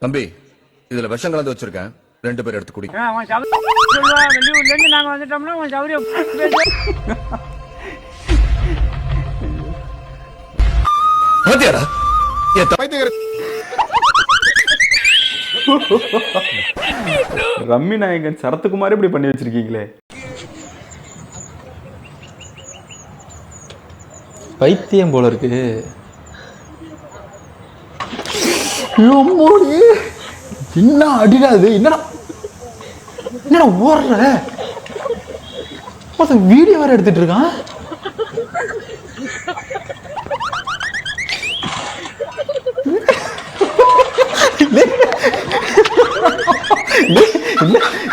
தம்பி, இதுல விஷம் கலந்து வச்சிருக்கேன், 2 பேர் எடுத்து குடி. வெளியூர்ல இருந்து நாங்க வந்துட்டோம்னா உன் சௌரியம் பாத்தியாடா? ரம்மி நாயகன் சரத்குமார் இப்படி பண்ணி வச்சிருக்கீங்களே. பைத்தியம் போல இருக்கு. என்ன அடிடாது? என்னடா என்னடா ஓடுற? வீடியோ வேற எடுத்துட்டு இருக்கான்.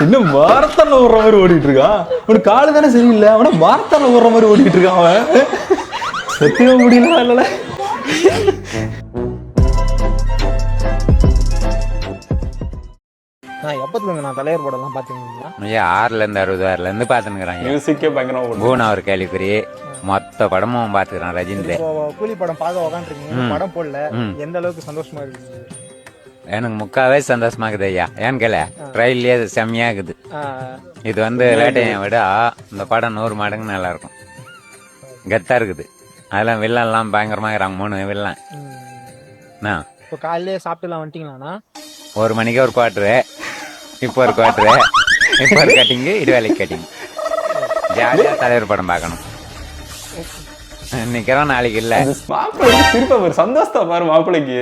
இன்னும் வாரத்தால ஓடுற மாதிரி ஓடிட்டு இருக்கான். உனக்கு காலு தானே சரியில்லை, அவன வாரத்தால ஓடுற மாதிரி ஓடிட்டு இருக்கான் அவன். சத்தியமா முடியல இல்ல. எப்பத்துல தலைவர் படம் பாத்தீங்கன்னா 6ல இருந்து 66ல பாத்துக்கிறாங்க. மியூசிக்கே பயங்கரமா பூனா ஒரு கேள்விக்குறி மொத்த படமும் பாத்துக்கிறான். ரஜினிதே கூலி படம் பார்க்க உக்காந்துருக்கீங்க, படம் போடல, எந்த அளவுக்கு சந்தோஷமா இருக்கு? எனக்கு முக்காவே சந்தோஷமா இருக்குது ஐயா. ஏன்னு கேள, ட்ரெயிலே செம்மையா இருக்குது. இது லேட்டையை விட இந்த படம் 100 மடங்கு நல்லா இருக்கும், கெத்தா இருக்குது. அதெல்லாம் வில்லன் எல்லாம் பயங்கரமா இருக்கிறாங்க. 3 வில்லன். இப்போ காலையிலே சாப்பிட்டுலாம் வந்துட்டீங்களாண்ணா? 1 மணிக்கு ஒரு குவார்டரு, இப்போ ஒரு குவார்டரு, இப்போ ஒரு கட்டிங்கு, இடுவேலைக்கு கட்டிங். ஜாலியா தலைவர் படம் பார்க்கணும். நிக்கிறோம், நாளைக்கு இல்ல. மாப்பிள்ளை திருப்ப ஒரு சந்தோஷத்தை பாரு மாப்பிள்ளைக்கு.